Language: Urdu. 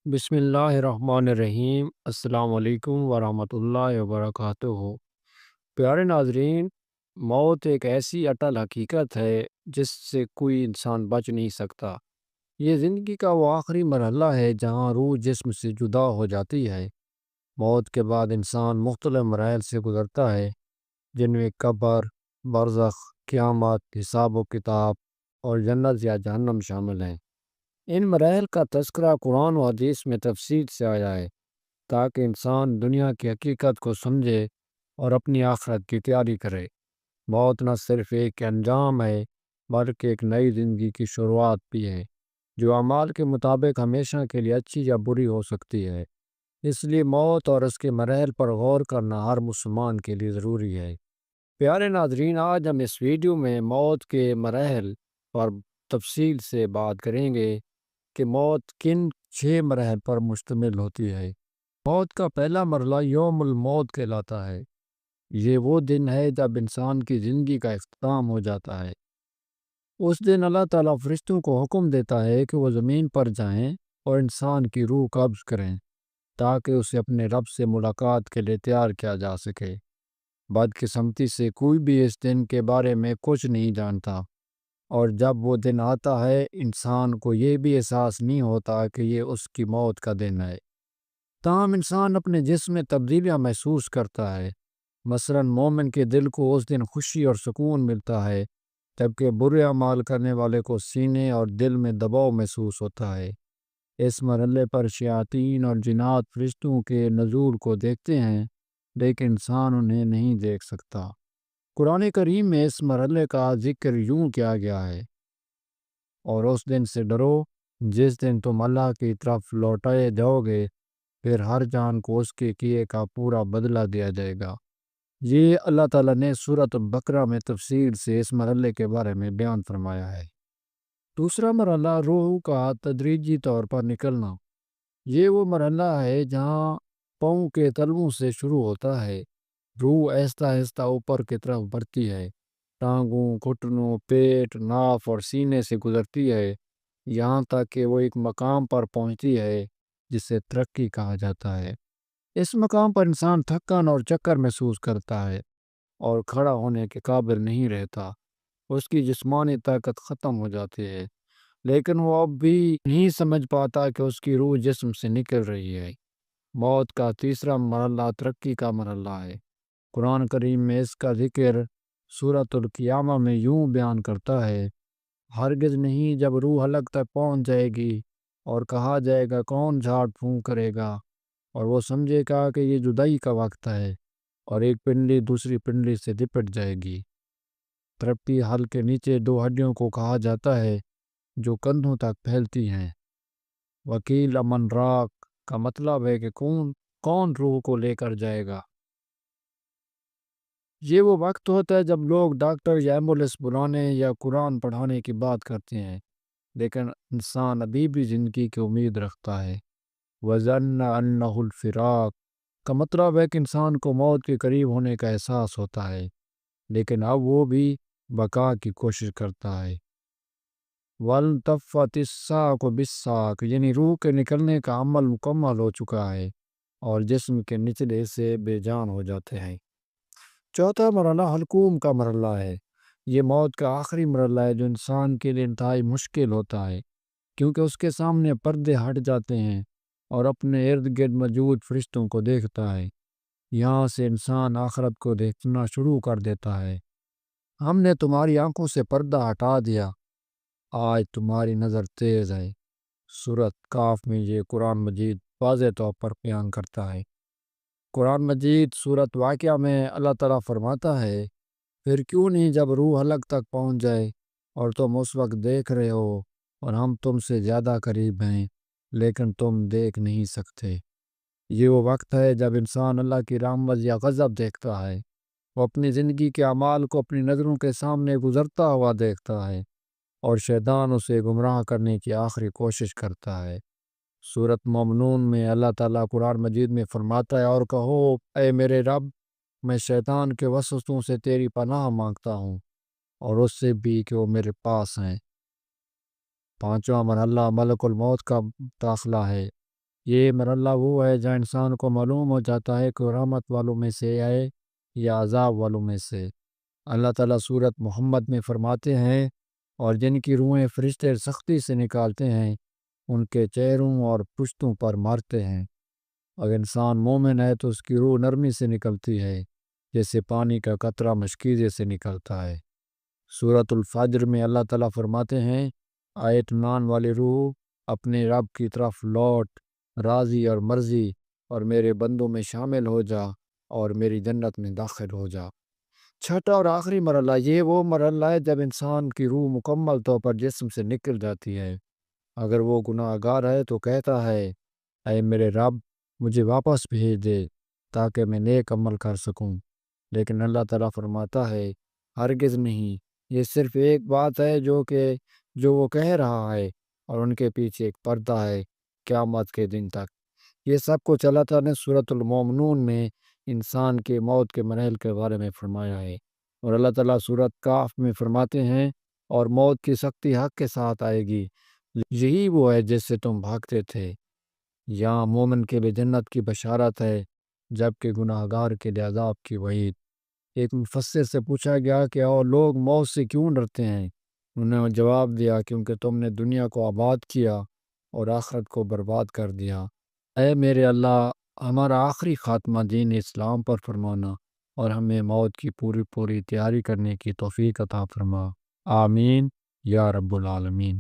بسم اللہ الرحمن الرحیم۔ السلام علیکم ورحمۃ اللہ وبرکاتہ۔ پیارے ناظرین، موت ایک ایسی اٹل حقیقت ہے جس سے کوئی انسان بچ نہیں سکتا۔ یہ زندگی کا وہ آخری مرحلہ ہے جہاں روح جسم سے جدا ہو جاتی ہے۔ موت کے بعد انسان مختلف مراحل سے گزرتا ہے، جن میں قبر، برزخ، قیامت، حساب و کتاب اور جنت یا جہنم شامل ہیں۔ ان مراحل کا تذکرہ قرآن و حدیث میں تفصیل سے آیا ہے تاکہ انسان دنیا کی حقیقت کو سمجھے اور اپنی آخرت کی تیاری کرے۔ موت نہ صرف ایک انجام ہے بلکہ ایک نئی زندگی کی شروعات بھی ہے، جو اعمال کے مطابق ہمیشہ کے لیے اچھی یا بری ہو سکتی ہے۔ اس لیے موت اور اس کے مراحل پر غور کرنا ہر مسلمان کے لیے ضروری ہے۔ پیارے ناظرین، آج ہم اس ویڈیو میں موت کے مراحل پر تفصیل سے بات کریں گے کہ موت کن 6 مراحل پر مشتمل ہوتی ہے۔ موت کا پہلا مرحلہ یوم الموت کہلاتا ہے۔ یہ وہ دن ہے جب انسان کی زندگی کا اختتام ہو جاتا ہے۔ اس دن اللہ تعالیٰ فرشتوں کو حکم دیتا ہے کہ وہ زمین پر جائیں اور انسان کی روح قبض کریں تاکہ اسے اپنے رب سے ملاقات کے لیے تیار کیا جا سکے۔ بدقسمتی سے کوئی بھی اس دن کے بارے میں کچھ نہیں جانتا، اور جب وہ دن آتا ہے انسان کو یہ بھی احساس نہیں ہوتا کہ یہ اس کی موت کا دن ہے۔ تاہم انسان اپنے جسم میں تبدیلیاں محسوس کرتا ہے۔ مثلاً مومن کے دل کو اس دن خوشی اور سکون ملتا ہے، جبکہ برے اعمال کرنے والے کو سینے اور دل میں دباؤ محسوس ہوتا ہے۔ اس مرحلے پر شیاطین اور جنات فرشتوں کے نزول کو دیکھتے ہیں، لیکن انسان انہیں نہیں دیکھ سکتا۔ قرآن کریم میں اس مرحلے کا ذکر یوں کیا گیا ہے: اور اس دن سے ڈرو جس دن تم اللہ کی طرف لوٹائے جاؤ گے، پھر ہر جان کو اس کے کیے کا پورا بدلہ دیا جائے گا۔ یہ اللہ تعالیٰ نے سورۃ البقرہ میں تفصیل سے اس مرحلے کے بارے میں بیان فرمایا ہے۔ دوسرا مرحلہ روح کا تدریجی طور پر نکلنا۔ یہ وہ مرحلہ ہے جہاں پاؤں کے تلووں سے شروع ہوتا ہے۔ روح آہستہ آہستہ اوپر کی طرف بڑھتی ہے، ٹانگوں، گھٹنوں، پیٹ، ناف اور سینے سے گزرتی ہے، یہاں تک کہ وہ ایک مقام پر پہنچتی ہے جسے ترقی کہا جاتا ہے۔ اس مقام پر انسان تھکن اور چکر محسوس کرتا ہے اور کھڑا ہونے کے قابل نہیں رہتا۔ اس کی جسمانی طاقت ختم ہو جاتی ہے، لیکن وہ اب بھی نہیں سمجھ پاتا کہ اس کی روح جسم سے نکل رہی ہے۔ موت کا تیسرا مرحلہ ترقی کا مرحلہ ہے۔ قرآن کریم میں اس کا ذکر سورۃ القیامہ میں یوں بیان کرتا ہے: ہرگز نہیں، جب روح حلق تک پہنچ جائے گی اور کہا جائے گا کون جھاڑ پھونک کرے گا، اور وہ سمجھے گا کہ یہ جدائی کا وقت ہے، اور ایک پنڈلی دوسری پنڈلی سے لپٹ جائے گی۔ ترپتی حلق کے نیچے 2 ہڈیوں کو کہا جاتا ہے جو کندھوں تک پھیلتی ہیں۔ وکیل امن راک کا مطلب ہے کہ کون روح کو لے کر جائے گا۔ یہ وہ وقت ہوتا ہے جب لوگ ڈاکٹر یا ایمبولینس بلانے یا قرآن پڑھانے کی بات کرتے ہیں، لیکن انسان ابھی بھی زندگی کی امید رکھتا ہے۔ وَظَنَّ أَنَّهُ الْفِرَاقُ کا مطلب ہے کہ انسان کو موت کے قریب ہونے کا احساس ہوتا ہے، لیکن اب وہ بھی بقا کی کوشش کرتا ہے۔ وَالْتَفَّتِ السَّاقُ بِالسَّاقِ یعنی روح کے نکلنے کا عمل مکمل ہو چکا ہے اور جسم کے نچلے حصے بے جان ہو جاتے ہیں۔ چوتھا مرحلہ حلقوم کا مرحلہ ہے۔ یہ موت کا آخری مرحلہ ہے جو انسان کے لیے انتہائی مشکل ہوتا ہے، کیونکہ اس کے سامنے پردے ہٹ جاتے ہیں اور اپنے ارد گرد موجود فرشتوں کو دیکھتا ہے۔ یہاں سے انسان آخرت کو دیکھنا شروع کر دیتا ہے۔ ہم نے تمہاری آنکھوں سے پردہ ہٹا دیا، آج تمہاری نظر تیز ہے۔ سورۃ کاف میں یہ قرآن مجید واضح طور پر بیان کرتا ہے۔ قرآن مجید سورۃ واقعہ میں اللہ تعالیٰ فرماتا ہے: پھر کیوں نہیں جب روح حلق تک پہنچ جائے اور تم اس وقت دیکھ رہے ہو اور ہم تم سے زیادہ قریب ہیں لیکن تم دیکھ نہیں سکتے۔ یہ وہ وقت ہے جب انسان اللہ کی رحمت یا غضب دیکھتا ہے۔ وہ اپنی زندگی کے اعمال کو اپنی نظروں کے سامنے گزرتا ہوا دیکھتا ہے اور شیطان اسے گمراہ کرنے کی آخری کوشش کرتا ہے۔ سورۃ مومنون میں اللہ تعالیٰ قرآن مجید میں فرماتا ہے: اور کہو اے میرے رب، میں شیطان کے وسوسوں سے تیری پناہ مانگتا ہوں اور اس سے بھی کہ وہ میرے پاس ہیں۔ پانچواں مرحلہ ملک الموت کا داخلہ ہے۔ یہ مرحلہ وہ ہے جہاں انسان کو معلوم ہو جاتا ہے کہ رحمت والوں میں سے آئے یا عذاب والوں میں سے۔ اللہ تعالیٰ سورت محمد میں فرماتے ہیں، اور جن کی روحیں فرشتے سختی سے نکالتے ہیں ان کے چہروں اور پشتوں پر مارتے ہیں۔ اگر انسان مومن ہے تو اس کی روح نرمی سے نکلتی ہے، جیسے پانی کا قطرہ مشکیزے سے نکلتا ہے۔ سورۃ الفجر میں اللہ تعالیٰ فرماتے ہیں، آئے اطمینان والی روح اپنے رب کی طرف لوٹ، راضی اور مرضی، اور میرے بندوں میں شامل ہو جا اور میری جنت میں داخل ہو جا۔ چھٹا اور آخری مرحلہ، یہ وہ مرحلہ ہے جب انسان کی روح مکمل طور پر جسم سے نکل جاتی ہے۔ اگر وہ گناہ گار ہے تو کہتا ہے، اے میرے رب، مجھے واپس بھیج دے تاکہ میں نیک عمل کر سکوں۔ لیکن اللہ تعالیٰ فرماتا ہے، ہرگز نہیں، یہ صرف ایک بات ہے جو وہ کہہ رہا ہے، اور ان کے پیچھے ایک پردہ ہے قیامت کے دن تک۔ یہ سب کچھ اللہ تعالیٰ نے سورۃ المومنون میں انسان کے موت کے مراحل کے بارے میں فرمایا ہے۔ اور اللہ تعالیٰ سورۃ کاف میں فرماتے ہیں، اور موت کی سختی حق کے ساتھ آئے گی، یہی وہ ہے جس سے تم بھاگتے تھے۔ یہاں مومن کے لیے جنت کی بشارت ہے، جبکہ گناہ گار کے لیے عذاب کی وعید۔ ایک مفسر سے پوچھا گیا کہ اور لوگ موت سے کیوں ڈرتے ہیں؟ انہوں نے جواب دیا، کیونکہ تم نے دنیا کو آباد کیا اور آخرت کو برباد کر دیا۔ اے میرے اللہ، ہمارا آخری خاتمہ دین اسلام پر فرمانا، اور ہمیں موت کی پوری تیاری کرنے کی توفیق عطا فرما۔ آمین یا رب العالمین۔